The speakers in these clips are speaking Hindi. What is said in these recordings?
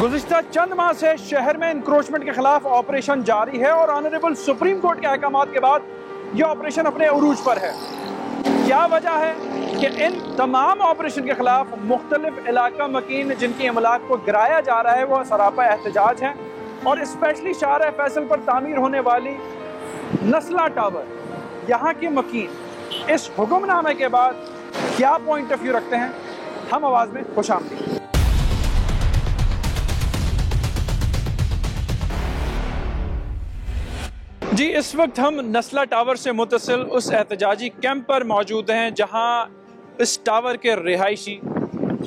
गुज़िश्ता चंद माह से शहर में इंक्रोचमेंट के खिलाफ ऑपरेशन जारी है और ऑनरेबल सुप्रीम कोर्ट के अहकामात के बाद यह ऑपरेशन अपने उरूज पर है। क्या वजह है कि इन तमाम ऑपरेशन के खिलाफ मुख्तलिफ इलाका मकीन जिनकी अमलाक को गिराया जा रहा है वह सरापा एहतजाज हैं और स्पेशली शाहरा फैसल पर तामीर होने वाली नस्ला टावर यहाँ के मकीन इस हुक्मनामे के बाद क्या पॉइंट ऑफ व्यू रखते हैं, हम आवाज़ में खुशामदीद। जी, इस वक्त हम नस्ला टावर से मुतसिल उस एहतजाजी कैंप पर मौजूद हैं जहां इस टावर के रिहायशी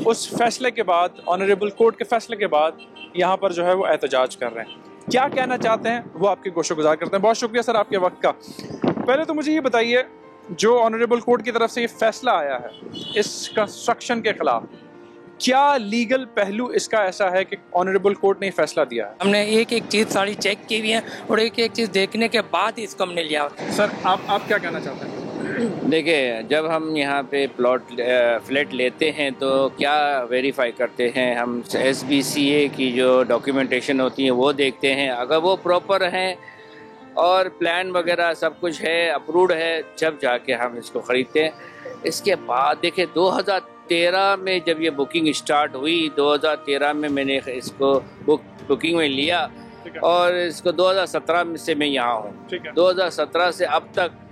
उस फैसले के बाद, ऑनरेबल कोर्ट के फैसले के बाद यहाँ पर जो है वो एहतजाज कर रहे हैं। क्या कहना चाहते हैं वो आपके गोशोगुजार करते हैं। बहुत शुक्रिया सर आपके वक्त का। पहले तो मुझे ये बताइए, जो ऑनरेबल कोर्ट की तरफ से ये फैसला आया है इस कंस्ट्रक्शन के खिलाफ, क्या लीगल पहलू इसका ऐसा है कि ऑनरेबल कोर्ट ने फैसला दिया है? हमने एक एक चीज़ सारी चेक की हुई है और एक एक चीज़ देखने के बाद इसको हमने लिया। सर आप क्या कहना चाहते हैं? देखिए, जब हम यहाँ पे फ्लैट लेते हैं तो क्या वेरीफाई करते हैं, हम SBCA की जो डॉक्यूमेंटेशन होती है वो देखते हैं। अगर वो प्रॉपर हैं और प्लान वगैरह सब कुछ है, अप्रूव्ड है, जब जाके हम इसको ख़रीदते हैं। इसके बाद देखिए 2013 में जब ये बुकिंग स्टार्ट हुई, 2013 में मैंने इसको बुकिंग में लिया और इसको 2017 से मैं यहाँ हूँ। 2017 से अब तक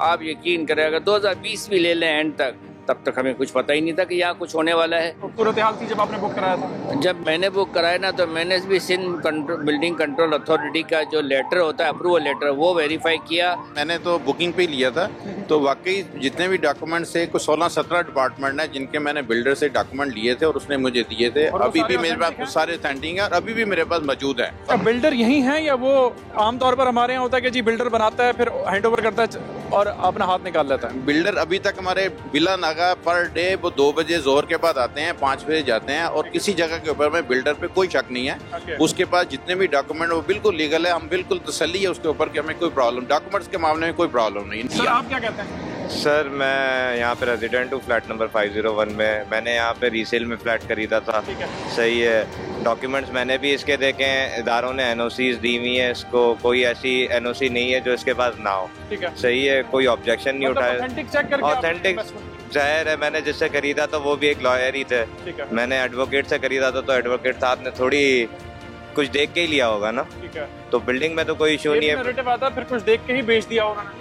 आप यकीन करें, अगर 2020 भी ले लें एंड तक, तब तक हमें कुछ पता ही नहीं था कि यहाँ कुछ होने वाला है। सूरत हाल थी जब आपने बुक कराया था? जब मैंने बुक कराया ना, तो मैंने भी सिंध बिल्डिंग कंट्रोल अथॉरिटी का जो लेटर होता है, अप्रूवल लेटर, वो वेरीफाई किया। मैंने तो बुकिंग पे ही लिया था, तो वाकई जितने भी डॉक्यूमेंट्स है, कुछ 16-17 डिपार्टमेंट है जिनके मैंने बिल्डर से डॉक्यूमेंट लिए थे और उसने मुझे दिए थे। अभी भी मेरे पास कुछ सारे ऑथेंटिक है और अभी भी मेरे पास मौजूद है। बिल्डर यही है या वो आमतौर पर हमारे यहाँ होता है कि जी बिल्डर बनाता है फिर हैंड ओवर करता है और अपना हाथ निकाल लेता है? बिल्डर अभी तक हमारे बिला नागा पर डे वो 2 बजे जोर के बाद आते हैं, 5 बजे जाते हैं और किसी जगह के ऊपर में बिल्डर पे कोई शक नहीं है। उसके पास जितने भी डॉक्यूमेंट वो बिल्कुल लीगल है, हम बिल्कुल तसल्ली है उसके ऊपर कि हमें कोई प्रॉब्लम, डॉक्यूमेंट्स के मामले में कोई प्रॉब्लम नहीं। सर आप क्या कहते हैं? सर मैं यहाँ पे रेजिडेंट हूँ, फ्लैट नंबर 501 में। मैंने यहाँ पे रीसेल में फ्लैट खरीदा था। सही है, डॉक्यूमेंट्स मैंने भी इसके देखे हैं, इदारों ने NOCs दी हुई है, इसको कोई ऐसी NOC नहीं है जो इसके पास ना हो। सही है, कोई ऑब्जेक्शन नहीं उठाया। ऑथेंटिक जाहिर है, मैंने जिससे खरीदा था वो भी एक लॉयर ही थे। मैंने एडवोकेट से खरीदा था, तो एडवोकेट साहब ने थोड़ी कुछ देख के ही लिया होगा ना। तो बिल्डिंग में तो कोई इशू नहीं है, फिर कुछ देख के ही बेच दिया उन्होंने,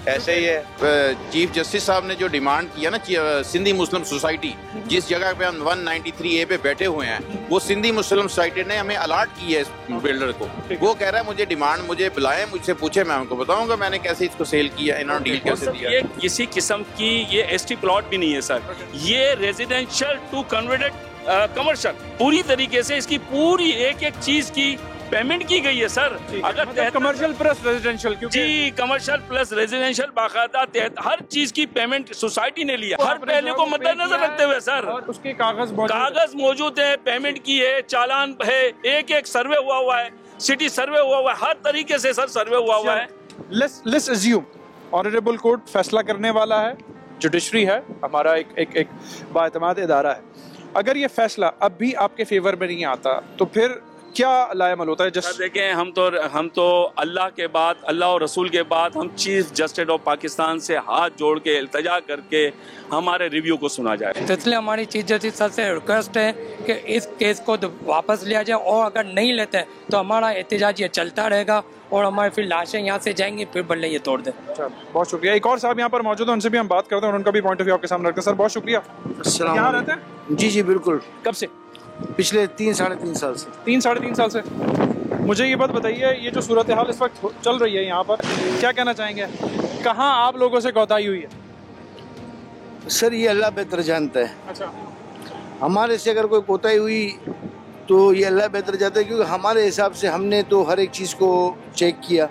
ऐसे ही है। चीफ जस्टिस साहब ने जो डिमांड किया ना, सिंधी मुस्लिम सोसाइटी जिस जगह पे हम 193A पे बैठे हुए हैं, वो सिंधी मुस्लिम सोसाइटी ने हमें अलॉट की है इस बिल्डर को। वो कह रहा है मुझे डिमांड, मुझे बुलाएं, मुझसे पूछे, मैं उनको बताऊंगा मैंने कैसे इसको सेल किया, इन्होंने डील कैसे दिया। ये किसी किस्म की ये ST प्लॉट भी नहीं है सर, ये रेजिडेंशियल टू कन्वर्टेड कमर्शियल, पूरी तरीके से इसकी पूरी एक एक चीज की पेमेंट की गई है सर। अगर कमर्शियल प्लस रेजिडेंशियल, जी कमर्शियल प्लस रेजिडेंशियल बाकायदा हर चीज की पेमेंट सोसाइटी ने लिया, हर पहले को मद्देनजर रखते हुए सर। उसके कागज मौजूद है, पेमेंट की है, चालान है, एक एक सर्वे हुआ है, सिटी सर्वे हुआ है, हर तरीके से सर सर्वे हुआ है। लेट्स अज्यूम ऑनरेबल कोर्ट फैसला करने वाला है, जुडिशरी है हमारा एक बाएतमाद इदारा है। अगर ये फैसला अब भी आपके फेवर में नहीं आता तो फिर क्या लाएमल होता है? देखें, हम तो अल्लाह के बाद, अल्लाह और रसूल के बाद, हम चीफ जस्टिस ऑफ पाकिस्तान से हाथ जोड़ के इल्तिजा करके हमारे रिव्यू को सुना जाए। तो इसलिए हमारी चीफ जस्टिस सर से रिक्वेस्ट है कि इस केस को वापस लिया जाए और अगर नहीं लेते तो हमारा एहतजाज ये चलता रहेगा और हमारे फिर लाशें यहाँ से जाएंगी, फिर बल्ले ये तोड़ दें। अच्छा, बहुत शुक्रिया। एक और साहब यहाँ पर मौजूद है, उनसे भी हम बात करते हैं और उनका भी पॉइंट ऑफ व्यू आपके सामने रखते हैं। सर बहुत शुक्रिया। यहाँ रहते हैं? जी बिल्कुल। कब से? पिछले 3-3.5 साल से। 3-3.5 साल से। मुझे ये बात बताइए, ये जो सूरत हाल इस वक्त चल रही है यहाँ पर, क्या कहना चाहेंगे? कहाँ आप लोगों से कोताही हुई है? सर ये अल्लाह बेहतर जानता है। अच्छा, हमारे से अगर कोई कोताही हुई तो ये अल्लाह बेहतर जानता है, क्योंकि हमारे हिसाब से हमने तो हर एक चीज़ को चेक किया,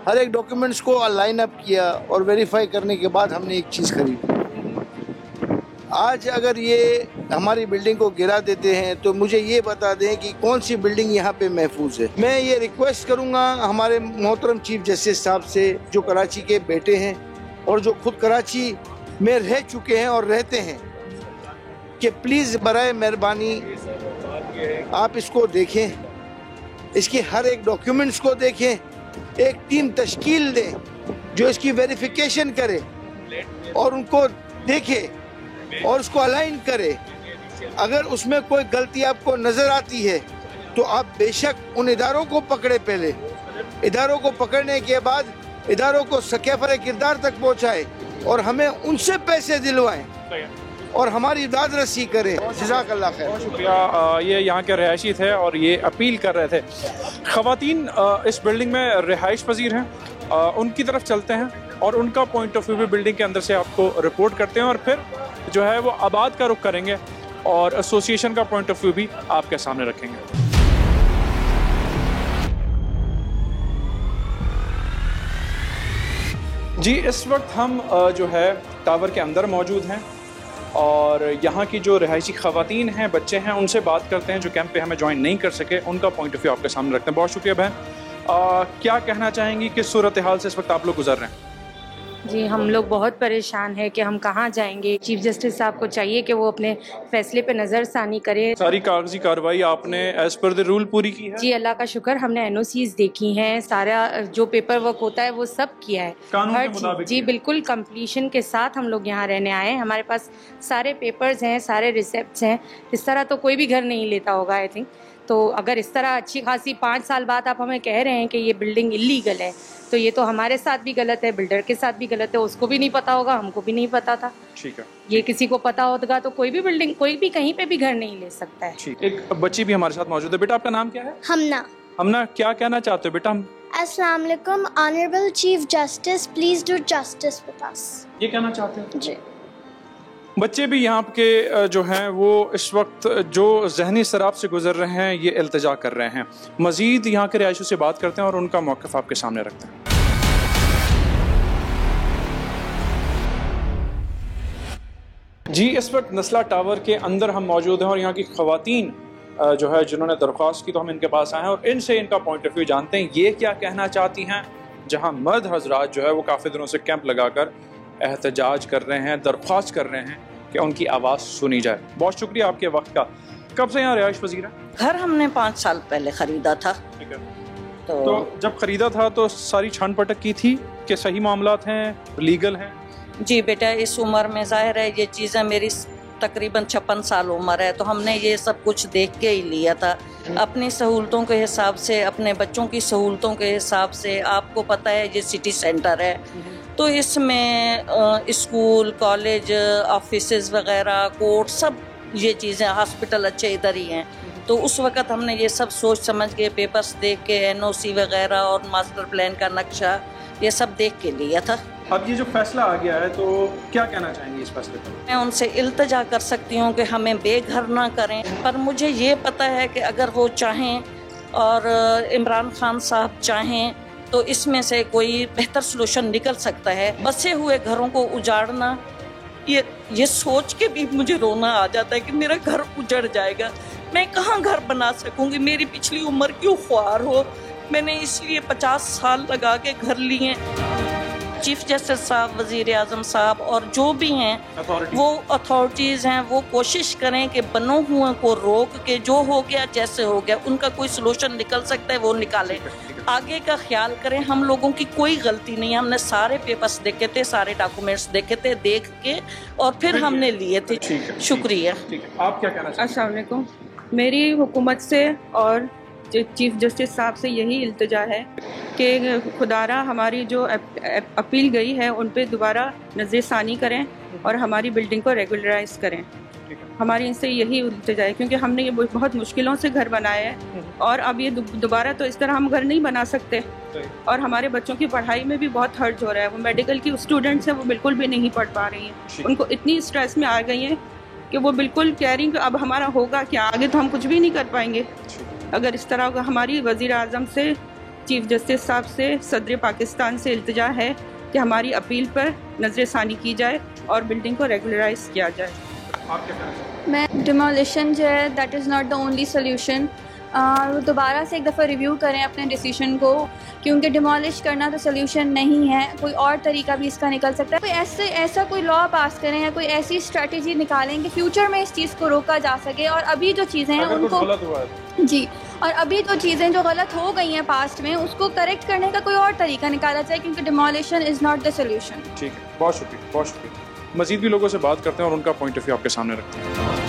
हर एक डॉक्यूमेंट्स को लाइन अप किया और वेरीफाई करने के बाद हमने एक चीज़ खरीदी। आज अगर ये हमारी बिल्डिंग को गिरा देते हैं तो मुझे ये बता दें कि कौन सी बिल्डिंग यहाँ पे महफूज है। मैं ये रिक्वेस्ट करूँगा हमारे मोहतरम चीफ जस्टिस साहब से, जो कराची के बेटे हैं और जो खुद कराची में रह चुके हैं और रहते हैं, कि प्लीज़ बराए मेहरबानी आप इसको देखें, इसके हर एक डॉक्यूमेंट्स को देखें, एक टीम तश्कील दें जो इसकी वेरिफिकेशन करे और उनको देखे और उसको अलाइन करे। अगर उसमें कोई गलती आपको नजर आती है तो आप बेशक उन इदारों को पकड़े, पहले इदारों को पकड़ने के बाद इदारों को सकेफर किरदार तक पहुंचाए और हमें उनसे पैसे दिलवाएं और हमारी दाद रसी करें। जज़ाकल्लाह खैर। बहुत शुक्रिया। ये यहाँ के रहायशी थे और ये अपील कर रहे थे। ख़वातीन इस बिल्डिंग में रिहाइश पजीर हैं, उनकी तरफ चलते हैं और उनका पॉइंट ऑफ व्यू भी बिल्डिंग के अंदर से आपको रिपोर्ट करते हैं और फिर जो है वो आबाद का रुख करेंगे और एसोसिएशन का पॉइंट ऑफ व्यू भी आपके सामने रखेंगे। जी, इस वक्त हम जो है टावर के अंदर मौजूद हैं और यहाँ की जो रहायशी ख़वातीन हैं, बच्चे हैं, उनसे बात करते हैं जो कैंप पे हमें ज्वाइन नहीं कर सके, उनका पॉइंट ऑफ व्यू आपके सामने रखते हैं। बहुत शुक्रिया बहन। क्या कहना चाहेंगी, किस सूरत हाल से इस वक्त आप लोग गुजर रहे हैं? जी, हम लोग बहुत परेशान हैं कि हम कहाँ जाएंगे। चीफ जस्टिस साहब को चाहिए कि वो अपने फैसले पे नज़रसानी करें। सारी कागजी कार्रवाई आपने एज पर द रूल पूरी की है? जी, अल्लाह का शुक्र, हमने NOCs देखी हैं, सारा जो पेपर वर्क होता है वो सब किया है, कानून के मुताबिक। जी बिल्कुल कंप्लीशन के साथ हम लोग यहाँ रहने आए हैं। हमारे पास सारे पेपर्स हैं, सारे रिसिप्ट्स हैं। इस तरह तो कोई भी घर नहीं लेता होगा आई थिंक। तो अगर इस तरह अच्छी खासी 5 साल बाद आप हमें कह रहे हैं कि ये बिल्डिंग इलीगल है, तो ये तो हमारे साथ भी गलत है, बिल्डर के साथ भी गलत है। उसको भी नहीं पता होगा, हमको भी नहीं पता था। ठीक है। ये किसी को पता होगा तो कोई भी बिल्डिंग, कोई भी कहीं पे भी घर नहीं ले सकता है। ठीक। एक बच्ची भी हमारे साथ मौजूद है। बेटा, आपका नाम क्या है? हमना। हमना, क्या कहना चाहते हो बेटा? अस्सलाम वालेकुम। Honourable chief justice, please do justice with us. ये कहना चाहते हो? जी। बच्चे भी यहाँ के जो हैं वो इस वक्त जो जहनी सराब से गुजर रहे हैं, ये इल्तिजा कर रहे हैं। मज़ीद यहाँ के रिहायशियों से बात करते हैं और उनका मौक़िफ़ आपके सामने रखते हैं। जी, इस वक्त नस्ला टावर के अंदर हम मौजूद हैं और यहाँ की ख़वातीन जो है जिन्होंने दरख्वास्त की, तो हम इनके पास आए हैं और इनसे इनका पॉइंट ऑफ व्यू जानते हैं। ये क्या कहना चाहती हैं, जहाँ मर्द हजरात जो है वो काफ़ी दिनों से कैंप लगाकर एहतजाज कर रहे हैं, दरख्वास्त कर रहे हैं कि उनकी आवाज़ सुनी जाए। बहुत शुक्रिया आपके वक्त का। कब से यहाँ रिहाइश पजीर है? घर हमने 5 साल पहले ख़रीदा था। ठीक है। तो जब ख़रीदा था तो सारी छान पटक की थी कि सही मामलात हैं, लीगल हैं? जी बेटा, इस उम्र में ज़ाहिर है ये चीज़ें, मेरी तकरीबन 56 साल उम्र है, तो हमने ये सब कुछ देख के ही लिया था अपनी सहूलतों के हिसाब से, अपने बच्चों की सहूलतों के हिसाब से। आपको पता है ये सिटी सेंटर है, तो इसमें स्कूल, कॉलेज, ऑफिसेज वगैरह, कोर्ट, सब ये चीज़ें, हॉस्पिटल अच्छे इधर ही हैं। तो उस वक़्त हमने ये सब सोच समझ के, पेपर्स देख के, NOC वगैरह और मास्टर प्लान का नक्शा, ये सब देख के लिया था। अब ये जो फैसला आ गया है तो क्या कहना चाहेंगे इस फैसले पर? मैं उनसे इल्तिजा कर सकती हूँ कि हमें बेघर ना करें, पर मुझे ये पता है कि अगर वो चाहें और इमरान खान साहब चाहें तो इसमें से कोई बेहतर सलूशन निकल सकता है। बसे हुए घरों को उजाड़ना, ये सोच के भी मुझे रोना आ जाता है कि मेरा घर उजड़ जाएगा। मैं कहाँ घर बना सकूँगी? मेरी पिछली उम्र क्यों ख्वार हो? मैंने इसलिए 50 साल लगा के घर लिए। चीफ जस्टिस साहब, वज़ीर आज़म साहब और जो भी हैं वो अथॉरिटीज़ हैं, वो कोशिश करें कि बनो हुए को रोक के, जो हो गया जैसे हो गया, उनका कोई सलूशन निकल सकता है वो निकालें। आगे का ख्याल करें। हम लोगों की कोई गलती नहीं है, हमने सारे पेपर्स देखे थे, सारे डॉक्यूमेंट्स देखे थे, देख के और फिर हमने लिए थे। शुक्रिया। आप क्या कहना चाहते हैं? अस्सलाम वालेकुम। मेरी हुकूमत से और चीफ जस्टिस साहब से यही इल्तिजा है कि खुदारा हमारी जो अपील गई है उन पे दोबारा नज़रसानी करें और हमारी बिल्डिंग को रेगुलराइज करें। हमारी इनसे यही इल्तिजा है क्योंकि हमने ये बहुत मुश्किलों से घर बनाया है और अब ये दोबारा तो इस तरह हम घर नहीं बना सकते और हमारे बच्चों की पढ़ाई में भी बहुत हर्ज हो रहा है। वो मेडिकल की स्टूडेंट्स हैं, वो बिल्कुल भी नहीं पढ़ पा रही हैं, उनको इतनी स्ट्रेस में आ गई हैं कि वो बिल्कुल कह रही हैं कि अब हमारा होगा क्या, आगे तो हम कुछ भी नहीं कर पाएंगे अगर इस तरह होगा। हमारी वज़ीर आज़म से, चीफ जस्टिस साहब से, सदर पाकिस्तान से इल्तिजा है कि हमारी अपील पर नज़रसानी की जाए और बिल्डिंग को रेगुलराइज किया जाए। मैं डिमोलिशन जो है that is not the only solution. वो दोबारा से एक दफ़ा रिव्यू करें अपने डिसीजन को, क्योंकि डिमोलिश करना तो सोल्यूशन नहीं है, कोई और तरीका भी इसका निकल सकता है। कोई ऐसा कोई लॉ पास करें या कोई ऐसी स्ट्रेटजी निकालें कि फ्यूचर में इस चीज़ को रोका जा सके। और अभी जो चीज़ें हैं उनको जी, और अभी जो चीज़ें जो गलत हो गई हैं पास्ट में, उसको करेक्ट करने का कोई और तरीका निकाला जाए, क्योंकि demolition is not the solution. ठीक है, बहुत शुक्रिया, बहुत शुक्रिया। मज़ीद भी लोगों से बात करते हैं और उनका पॉइंट ऑफ व्यू आपके सामने रखते हैं।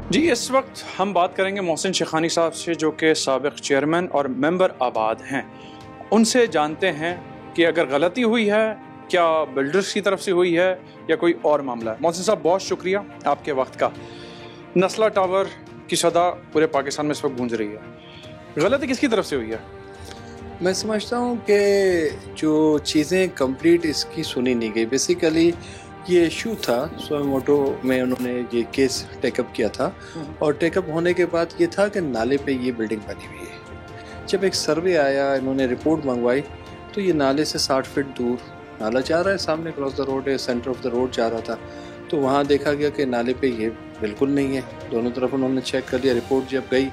जी, इस वक्त हम बात करेंगे मोहसिन शेखानी साहब से, जो कि साबिक चेयरमैन और मेंबर आबाद हैं। उनसे जानते हैं कि अगर गलती हुई है, क्या बिल्डर्स की तरफ से हुई है या कोई और मामला है। मोहसिन साहब, बहुत शुक्रिया आपके वक्त का। नस्ला टावर की सदा पूरे पाकिस्तान में इस वक्त गूंज रही है, गलती किसकी तरफ से हुई है? मैं समझता हूँ कि जो चीज़ें कंप्लीट इसकी सुनी नहीं गई। बेसिकली ये इशू था, सोमोटो में उन्होंने ये केस टेकअप किया था, और टेकअप होने के बाद ये था कि नाले पे ये बिल्डिंग बनी हुई है। जब एक सर्वे आया, इन्होंने रिपोर्ट मंगवाई, तो ये नाले से 60 फीट दूर नाला जा रहा है, सामने क्रॉस द रोड है, सेंटर ऑफ द रोड जा रहा था। तो वहाँ देखा गया कि नाले पे ये बिल्कुल नहीं है। दोनों तरफ उन्होंने चेक कर लिया। रिपोर्ट जब गई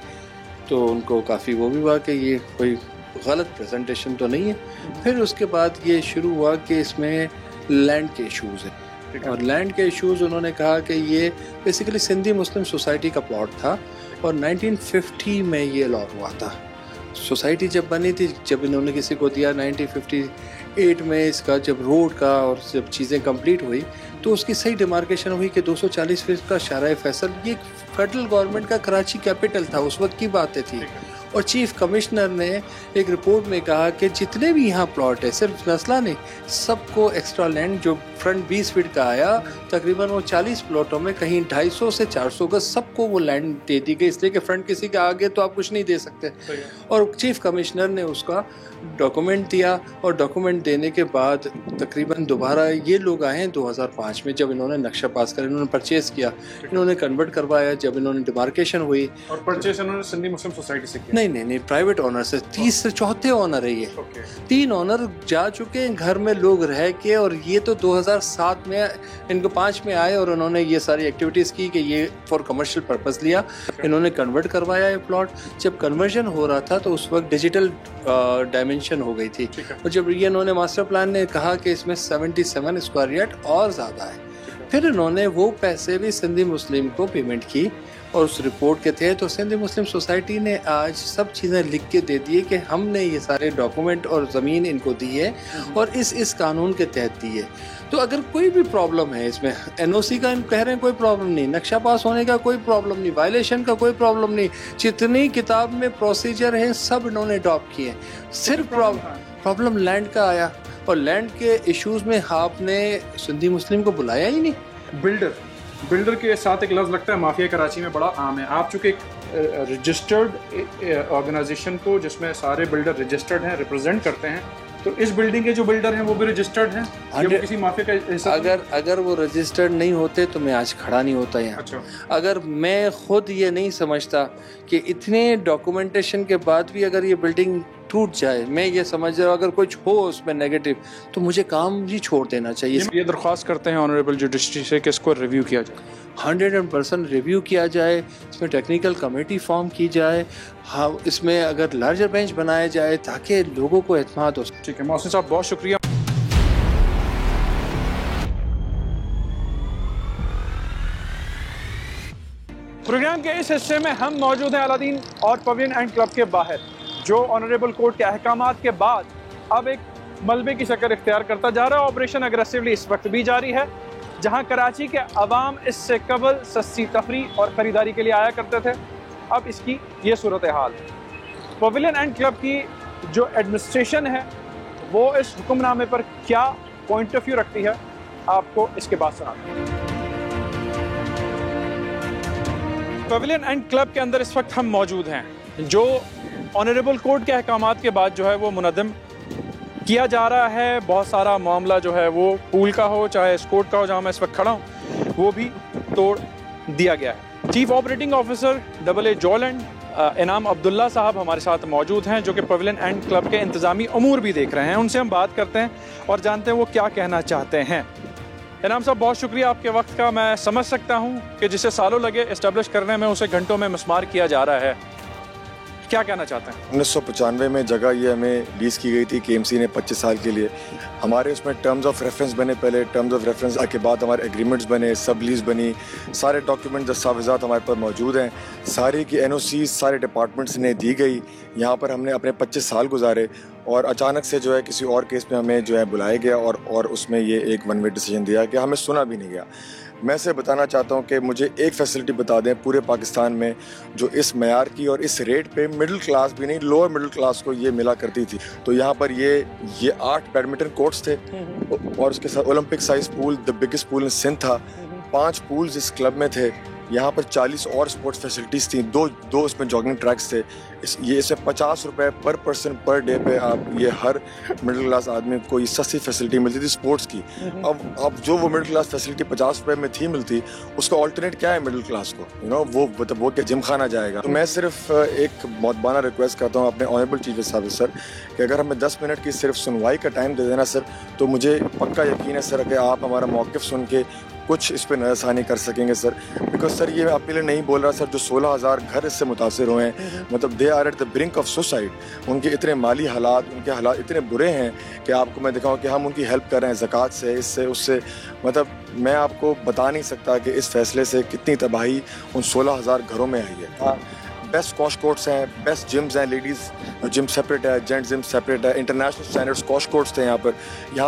तो उनको काफ़ी वो भी हुआ कि ये कोई गलत प्रेजेंटेशन तो नहीं है। फिर उसके बाद ये शुरू हुआ कि इसमें लैंड के इश्यूज़ हैं, और लैंड के इश्यूज उन्होंने कहा कि ये बेसिकली सिंधी मुस्लिम सोसाइटी का प्लॉट था, और 1950 में ये अलॉट हुआ था। सोसाइटी जब बनी थी, जब इन्होंने किसी को दिया 1958 में, इसका जब रोड का और जब चीज़ें कंप्लीट हुई तो उसकी सही डिमार्केशन हुई कि 240 फीट का शाराए फैसल, ये फेडरल गवर्नमेंट का कराची कैपिटल था, उस वक्त की बातें थी। और चीफ कमिश्नर ने एक रिपोर्ट में कहा कि जितने भी यहाँ प्लॉट है, सिर्फ नस्ला नहीं, सबको एक्स्ट्रा लैंड जो फ्रंट 20 फीट का आया, तकरीबन वो 40 प्लॉटों में कहीं 250 से 400 गज सबको वो लैंड दे दी गई, इसलिए कि फ्रंट किसी के आगे तो आप कुछ नहीं दे सकते। और चीफ कमिश्नर ने उसका डॉक्यूमेंट दिया, और डॉक्यूमेंट देने के बाद तकरीबन दोबारा ये लोग आए हैं 2005 में, जब इन्होंने नक्शा पास कर, इन्होंने परचेज किया, इन्होंने कन्वर्ट करवाया, जब इन्होंने डिमार्केशन हुई। और परचेज इन्होंने सिंधी मुस्लिम सोसाइटी से किया? नहीं, प्राइवेट ओनर से। 30 से चौथे ओनर है ये। 3 ओनर जा चुके हैं, घर में लोग रह के, और ये तो 2007 में इनको 5 में आए, और उन्होंने ये सारी एक्टिविटीज़ की कि ये फॉर कमर्शियल पर्पस लिया, इन्होंने कन्वर्ट करवाया ये प्लॉट। जब कन्वर्जन हो रहा था तो उस वक्त डिजिटल डायमेंशन हो गई थी, और जब ये इन्होंने मास्टर प्लान ने कहा कि इसमें 77 स्क्वायर यार्ड और ज़्यादा है, फिर इन्होंने वो पैसे भी सिंधी मुस्लिम को पेमेंट की, और उस रिपोर्ट के थे तो सिंधी मुस्लिम सोसाइटी ने आज सब चीज़ें लिख के दे दी है कि हमने ये सारे डॉक्यूमेंट और ज़मीन इनको दी है, और इस कानून के तहत दी है। तो अगर कोई भी प्रॉब्लम है इसमें, एनओसी का कह रहे हैं कोई प्रॉब्लम नहीं, नक्शा पास होने का कोई प्रॉब्लम नहीं, वायलेशन का कोई प्रॉब्लम नहीं, जितनी किताब में प्रोसीजर हैं सब इन्होंने अडॉप्ट किए। सिर्फ प्रॉब्लम लैंड का आया, और लैंड के इश्यूज़ में आपने सिंधी मुस्लिम को बुलाया ही नहीं। बिल्डर के साथ एक लफ्ज़ लगता है माफिया कराची में बड़ा आम है। आप चूँकि एक रजिस्टर्ड ऑर्गेनाइजेशन को, जिसमें सारे बिल्डर रजिस्टर्ड हैं, रिप्रेजेंट करते हैं, तो इस बिल्डिंग के जो बिल्डर हैं वो भी रजिस्टर्ड हैं? किसी माफिया का हिस्सा? अगर वो रजिस्टर्ड नहीं होते तो मैं आज खड़ा नहीं होता यहाँ। अच्छा। अगर मैं खुद ये नहीं समझता कि इतने डॉक्यूमेंटेशन के बाद भी अगर ये बिल्डिंग टूट जाए, मैं ये समझ रहा हूँ अगर कुछ हो उसमें नेगेटिव, तो मुझे काम ही छोड़ देना चाहिए। ये दरख्वास्त करते हैं ऑनरेबल जुडिशरी से कि इसको रिव्यू किया जाए, 100% रिव्यू किया जाए, इसमें टेक्निकल कमेटी फॉर्म की जाए, हाँ, इसमें अगर लार्जर बेंच बनाया जाए ताकि लोगों को एतमाद हो। ठीक है मोहसिन साहब, बहुत शुक्रिया। प्रोग्राम के इस हिस्से में हम मौजूद हैं अलादीन और पवेलियन एंड क्लब के बाहर, जो ऑनरेबल कोर्ट के अहकामात के बाद अब एक मलबे की शक्ल इख्तियार करता जा रहा है। ऑपरेशन अग्रेसिवली इस वक्त भी जारी है, जहां कराची के अवाम इससे कबल सस्ती तफरी और ख़रीदारी के लिए आया करते थे, अब इसकी ये सूरत हाल है। पवेलियन एंड क्लब की जो एडमिनिस्ट्रेशन है वो इस हुक्मनामे पर क्या पॉइंट ऑफ व्यू रखती है, आपको इसके बाद सुनाते हैं। पवेलियन एंड क्लब के अंदर इस वक्त हम मौजूद हैं, जो ऑनरेबल कोर्ट के अहकामात के बाद जो है वो मुनद्दम किया जा रहा है। बहुत सारा मामला जो है वो पूल का हो चाहे स्कोर्ट का हो, जहाँ मैं इस वक्त खड़ा हूँ, वो भी तोड़ दिया गया है। चीफ ऑपरेटिंग ऑफिसर AA जॉलैंड इनाम अब्दुल्ला साहब हमारे साथ मौजूद हैं, जो कि पवेलियन एंड क्लब के इंतज़ामी अमूर भी देख रहे हैं। उनसे हम बात करते हैं और जानते हैं वो क्या कहना चाहते हैं। इनाम साहब, बहुत शुक्रिया आपके वक्त का। मैं समझ सकता हूँ कि जिसे सालों लगे इस्टेब्लिश करने में, उसे घंटों में मिसमार किया जा रहा है। क्या कहना चाहते हैं? 1995 में जगह ये हमें लीज़ की गई थी KMC ने 25 साल के लिए। हमारे उसमें टर्म्स ऑफ रेफरेंस बने, पहले टर्म्स ऑफ रेफरेंस के बाद हमारे एग्रीमेंट्स बने, सब लीज़ बनी, सारे डॉक्यूमेंट दस्तावेज़ात हमारे पास मौजूद हैं, सारी की NOCs सारे डिपार्टमेंट्स ने दी गई। यहाँ पर हमने अपने 25 साल गुजारे और अचानक से जो है किसी और केस में हमें जो है बुलाया गया और उसमें ये एक वन वे डिसीजन दिया कि हमें सुना भी नहीं गया। मैं से बताना चाहता हूँ कि मुझे एक फैसिलिटी बता दें पूरे पाकिस्तान में जो इस मयार की और इस रेट पे मिडिल क्लास भी नहीं, लोअर मिडिल क्लास को ये मिला करती थी। तो यहाँ पर ये 8 बैडमिंटन कोर्ट्स थे और उसके साथ Olympic size pool, the biggest pool in Sindh था, 5 पूल्स इस क्लब में थे। यहाँ पर 40 और स्पोर्ट्स फैसिलिटीज़ थी, दो इसमें जॉगिंग ट्रैक्स थे। इसमें 50 रुपये पर पर्सन पर डे पे आप ये हर मिडिल क्लास आदमी को ये सस्ती फैसिलिटी मिलती थी स्पोर्ट्स की। अब जो वो मिडिल क्लास फैसिलिटी 50 रुपये में थी मिलती, उसका ऑल्टरनेट क्या है मिडिल क्लास को? वो क्या जिम खाना जाएगा? तो मैं सिर्फ एक मौतबाना रिक्वेस्ट करता हूँ अपने ऑनरेबल चीफ सर कि अगर हमें 10 मिनट की सिर्फ सुनवाई का टाइम दे देना सर, तो मुझे पक्का यकीन है सर कि आप हमारा मौक़िफ़ सुन के कुछ इस पर नज़रसानी कर सकेंगे सर। बिकॉज सर ये अपने लिए नहीं बोल रहा सर, जो 16,000 घर इससे मुतासर हुए हैं, मतलब they are at the brink of suicide. उनके इतने माली हालात, उनके हालात इतने बुरे हैं कि आपको मैं दिखाऊं कि हम उनकी हेल्प कर रहे हैं ज़कात से, इससे उससे। मतलब मैं आपको बता नहीं सकता कि इस फैसले से कितनी तबाही उन 16,000 घरों में आई है। बेस्ट स्क्वॉश कोर्ट्स हैं, बेस्ट जिम्स हैं, लेडीज़ जिम सेपरेट है, जेंट्स जिम सेपरेट है, इंटरनेशनल स्टैंडर्ड स्क्वॉश कोर्ट्स थे यहाँ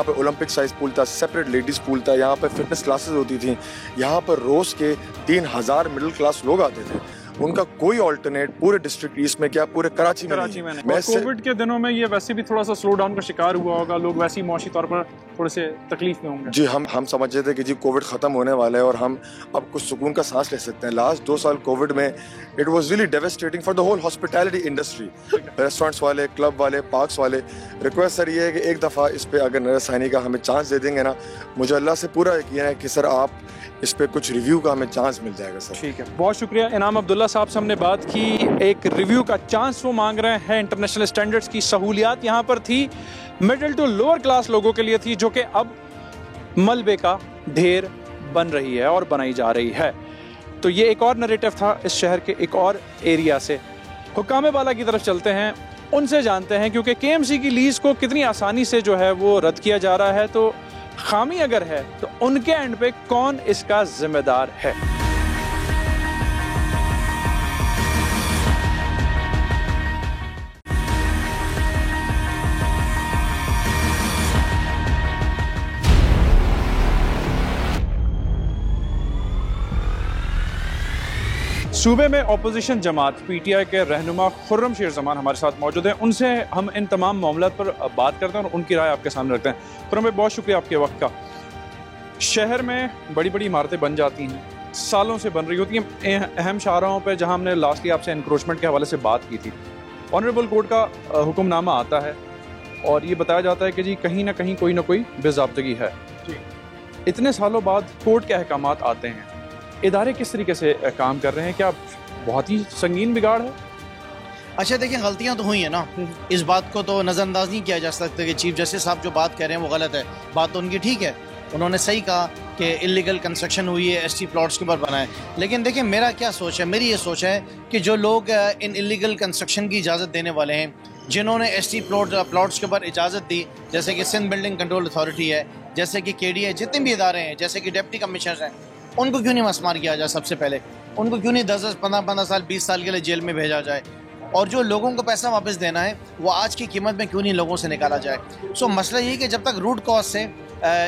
पर ओलंपिक साइज पूल था, सेपरेट लेडीज़ पूल था, यहाँ पर फिटनेस क्लासेस होती थी। यहाँ पर रोज़ के 3,000 मिडिल क्लास लोग आते थे। उनका कोई ऑल्टरनेट पूरे डिस्ट्रिक्ट ईस्ट में क्या पूरे कराची में नहीं। कोविड के दिनों में ये वैसे भी थोड़ा सा स्लो डाउन का शिकार हुआ होगा, लोग वैसे ही मौशी तौर पर थोड़े से तकलीफ में होंगे। जी हम समझ रहे थे कि जी कोविड ख़त्म होने वाला है और हम अब कुछ सुकून का सांस ले सकते हैं। लास्ट 2 साल कोविड में it was really devastating for the whole hospitality industry. Restaurants वाले, क्लब वाले, पार्क्स वाले। रिक्वेस्ट सर ये है कि एक दफ़ा इस पर अगर नज़रसानी का हमें चांस दे देंगे ना, मुझे अल्लाह से पूरा यकीन है कि सर आप इस पे कुछ रिव्यू का हमें चांस मिल जाएगा सर। ठीक है, बहुत शुक्रिया। इनाम अब्दुल्ला साहब से हमने बात की, एक रिव्यू का चांस वो मांग रहे हैं। इंटरनेशनल स्टैंडर्ड्स की सहूलियात यहाँ पर थी, मिडिल टू लोअर क्लास लोगों के लिए थी, जो कि अब मलबे का ढेर बन रही है और बनाई जा रही है। तो ये एक और नरेटिव था इस शहर के एक और एरिया से। हुक्काम बाला की तरफ चलते हैं, उनसे जानते हैं क्योंकि KMC की लीज को कितनी आसानी से जो है वो रद्द किया जा रहा है, तो खामी अगर है तो उनके एंड पे कौन इसका जिम्मेदार है। सूबे में अपोजिशन जमात PTI के रहनुमा खुर्रम शेर जमान हमारे साथ मौजूद हैं। उनसे हम इन तमाम मामलों पर बात करते हैं और उनकी राय आपके सामने रखते हैं। खुर्रम भाई, बहुत शुक्रिया आपके वक्त का। शहर में बड़ी बड़ी इमारतें बन जाती हैं, सालों से बन रही होती हैं अहम शाहराहों पे, जहां हमने लास्टली आपसे एनक्रोचमेंट के हवाले से बात की थी। ऑनरेबल कोर्ट का हुक्मनामा आता है और ये बताया जाता है कि जी कहीं ना कहीं कोई ना कोई बेज़ाब्तगी है। इतने सालों बाद कोर्ट के अहकामात आते हैं, इदारे किस तरीके से काम कर रहे हैं? क्या बहुत ही संगीन बिगाड़ है? अच्छा देखिए, गलतियां तो हुई है ना, इस बात को तो नज़रअंदाज नहीं किया जा सकता कि चीफ जस्टिस साहब जो बात कह रहे हैं वो गलत है। बात तो उनकी ठीक है, उन्होंने सही कहा कि इलीगल कंस्ट्रक्शन हुई है, ST प्लॉट्स के ऊपर बनाए। लेकिन देखिए मेरा क्या सोच है, मेरी ये सोच है कि जो लोग इन इलीगल कंस्ट्रक्शन की इजाज़त देने वाले हैं, जिन्होंने ST प्लॉट्स के ऊपर इजाज़त दी, जैसे कि सिंध बिल्डिंग कंट्रोल अथॉरिटी है, जैसे कि KDA, जितने भी इदारे हैं, जैसे कि डिप्टी कमिश्नर हैं, उनको क्यों नहीं मसमार किया जाए? सबसे पहले उनको क्यों नहीं 10-10, 15-15 साल, 20 साल के लिए जेल में भेजा जाए? और जो लोगों को पैसा वापस देना है वो आज की कीमत में क्यों नहीं लोगों से निकाला जाए? सो मसला ये है कि जब तक रूट कॉज से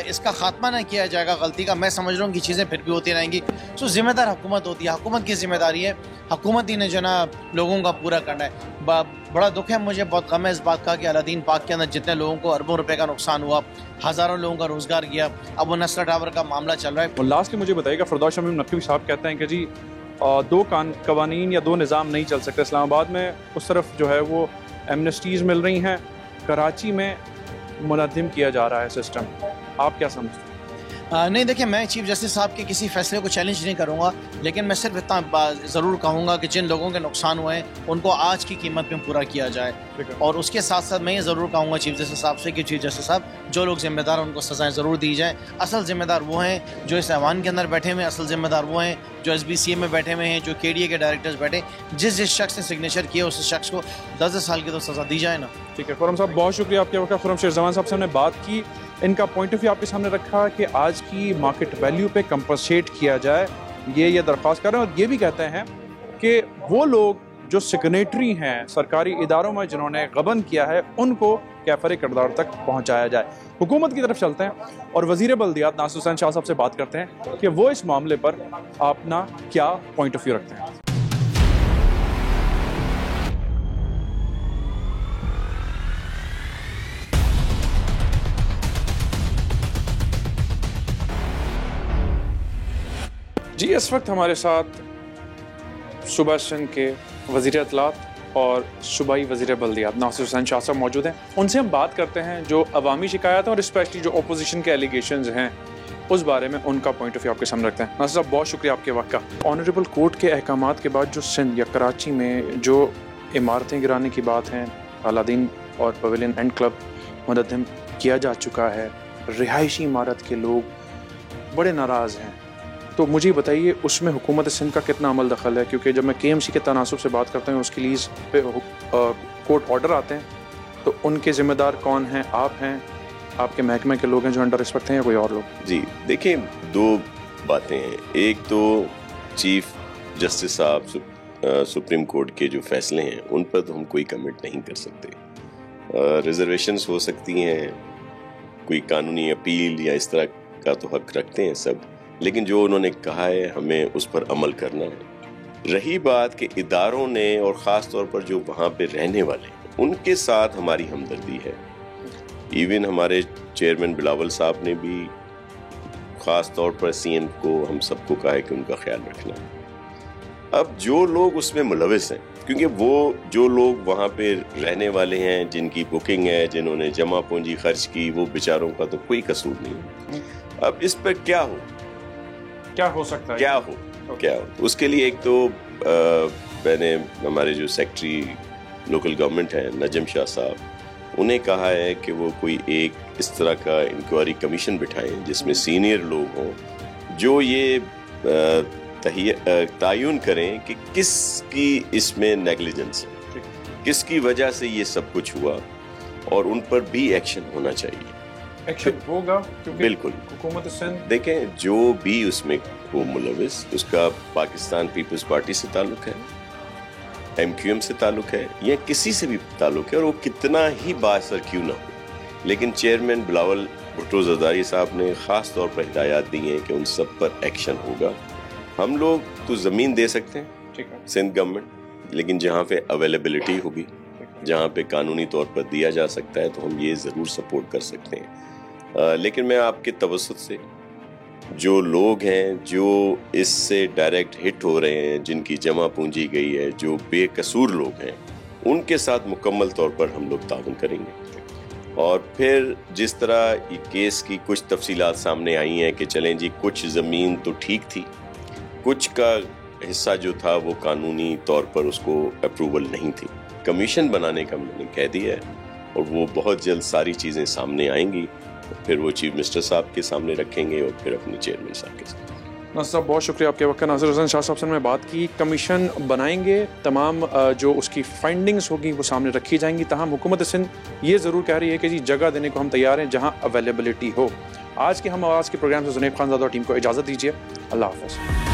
इसका खात्मा ना किया जाएगा गलती का, मैं समझ रहा हूँ कि चीज़ें फिर भी होती रहेंगी। सो जिम्मेदार हुकूमत होती है, हुकूमत की जिम्मेदारी है, हुकूमत ही ने जो ना लोगों का पूरा करना है। बड़ा दुख है, मुझे बहुत गम है इस बात का कि अलादीन पार्क के अंदर जितने लोगों को अरबों रुपए का नुकसान हुआ, हज़ारों लोगों का रोज़गार गया, अब वो नस्र टावर का मामला चल रहा है। और लास्ट में मुझे बताइएगा, फरदौस शमीम नकवी साहब कहते हैं कि जी 2 कवानीन या 2 निज़ाम नहीं चल सकते इस्लामाबाद में। उस तरफ जो है वो एमनेस्टीज़ मिल रही हैं, कराची में मुनज़्ज़म किया जा रहा है सिस्टम। आप क्या समझते हैं? नहीं देखिए, मैं चीफ जस्टिस साहब के किसी फैसले को चैलेंज नहीं करूंगा, लेकिन मैं सिर्फ इतना ज़रूर कहूँगा कि जिन लोगों के नुकसान हुए हैं उनको आज की कीमत में पूरा किया जाए। और उसके साथ साथ मैं ये ज़रूर कहूँगा चीफ जस्टिस साहब से कि चीफ जस्टिस साहब जो लोग जिम्मेदार हैं उनको सज़ाएँ ज़रूर दी जाएँ। असल जिम्मेदार वो हैं जो इस ऐवान के अंदर बैठे हुए हैं, असल जिम्मेदार वो हैं जो SBCA में बैठे हुए हैं, जो KDA के डायरेक्टर्स बैठे। जिस शख्स ने सिग्नेचर किया उस शख्स को 10 साल की तो सज़ा दी जाए ना। ठीक है खुर्रम साहब, बहुत शुक्रिया आपके वक्त। खुर्रम शेरजवान साहब से हमने बात की, इनका पॉइंट ऑफ व्यू आपके सामने रखा कि आज की मार्केट वैल्यू पे कंपनसेट किया जाए, ये दरख्वास्त कर रहे हैं। और ये भी कहते हैं कि वो लोग जो सिग्नेटरी हैं सरकारी इदारों में जिन्होंने गबन किया है उनको कैफर किरदार तक पहुंचाया जाए। हुकूमत की तरफ चलते हैं और वज़ीर बल्दियात नासिर हुसैन शाह साहब से बात करते हैं कि वो इस मामले पर अपना क्या पॉइंट ऑफ व्यू रखते हैं। जी, इस वक्त हमारे साथ सूबा सिंध के वज़ीर इत्तलात और सूबाई वज़ीर बल्दियात नासिर हुसैन शाह साहब मौजूद हैं। उनसे हम बात करते हैं जो अवामी शिकायत और स्पेशली जो अपोजिशन के एलिगेशंस हैं उस बारे में उनका पॉइंट ऑफ व्यू आपके सामने रखते हैं। नासिर साहब, बहुत शुक्रिया आपके वक्त का। ऑनरेबल कोर्ट के अहकामात के बाद जो सिंध या कराची में जो इमारतें गिराने की बात है, अलादीन और पवेलियन एंड क्लब मुनद्दम किया जा चुका है, रिहायशी इमारत के लोग बड़े नाराज़ हैं, तो मुझे बताइए उसमें हुकूमत सिंध का कितना अमल दखल है? क्योंकि जब मैं KMC के तनासुब से बात करता हूँ उसकी लीज पे कोर्ट ऑर्डर आते हैं तो उनके ज़िम्मेदार कौन हैं? आप हैं, आपके महकमे के लोग हैं जो अंडर रिस्पेक्ट हैं, या कोई और लोग? जी देखिए, दो बातें हैं। एक तो चीफ जस्टिस साहब सुप्रीम कोर्ट के जो फैसले हैं उन पर तो हम कोई कमेंट नहीं कर सकते। रिजर्वेशंस हो सकती हैं, कोई कानूनी अपील या इस तरह का तो हक रखते हैं सब, लेकिन जो उन्होंने कहा है हमें उस पर अमल करना है। रही बात कि इदारों ने और ख़ास तौर पर जो वहाँ पे रहने वाले उनके साथ हमारी हमदर्दी है। इवन हमारे चेयरमैन बिलावल साहब ने भी ख़ास तौर पर CM को हम सबको कहा है कि उनका ख्याल रखना है। अब जो लोग उसमें मुलविस हैं, क्योंकि वो जो लोग वहाँ पे रहने वाले हैं, जिनकी बुकिंग है, जिन्होंने जमा पूंजी खर्च की, वो बेचारों का तो कोई कसूर नहीं। अब इस पर क्या हो सकता है, क्या हो उसके लिए एक तो मैंने हमारे जो सेक्रेटरी लोकल गवर्नमेंट है नजम शाह साहब, उन्हें कहा है कि वो कोई एक इस तरह का इंक्वायरी कमीशन बिठाएं जिसमें सीनियर लोग हों जो ये तयन करें कि किसकी इसमें नेग्लिजेंस है, किसकी वजह से ये सब कुछ हुआ, और उन पर भी एक्शन होना चाहिए। एक्शन होगा बिल्कुल। हुकूमत सिंध देखें, जो भी उसमें वो मुलविस, उसका पाकिस्तान पीपल्स पार्टी से ताल्लुक है, MQM से ताल्लुक है, या किसी से भी ताल्लुक है, और वो कितना ही बासर क्यों ना हो, लेकिन चेयरमैन बिलावल भुट्टो जरदारी साहब ने ख़ास तौर पर हिदायत दी हैं कि उन सब पर एक्शन होगा। हम लोग तो ज़मीन दे सकते हैं सिंध गवर्नमेंट, लेकिन जहाँ पे अवेलेबिलिटी होगी, जहाँ पे कानूनी तौर पर दिया जा सकता है, तो हम ये ज़रूर सपोर्ट कर सकते हैं। लेकिन मैं आपके तवज्जुह से जो लोग हैं जो इससे डायरेक्ट हिट हो रहे हैं, जिनकी जमा पूंजी गई है, जो बेकसूर लोग हैं, उनके साथ मुकम्मल तौर पर हम लोग ताउन करेंगे। और फिर जिस तरह ये केस की कुछ तफसीलात सामने आई हैं कि चलें जी, कुछ ज़मीन तो ठीक थी, कुछ का हिस्सा जो था वो कानूनी तौर पर उसको अप्रूवल नहीं थी। कमीशन बनाने का मैंने कह दिया है और वो बहुत जल्द सारी चीज़ें सामने आएंगी, फिर वो चीफ मिनिस्टर साहब के सामने रखेंगे और फिर अपने चेयरमैन साहब के सामने। नासिर साहब, बहुत शुक्रिया आपके वक्त का। नासिर हुसैन शाह साहब से मैंने बात की, कमीशन बनाएंगे, तमाम जो उसकी फाइंडिंग्स होगी वो सामने रखी जाएंगी। तमाम हुकूमत सिंध ये ज़रूर कह रही है कि जी जगह देने को हम तैयार हैं जहाँ अवेलेबिलिटी हो। आज के हम आवाज़ के प्रोग्राम से जुनैब खानज़ादा और टीम को इजाज़त दीजिए। अल्लाह हाफ़िज़।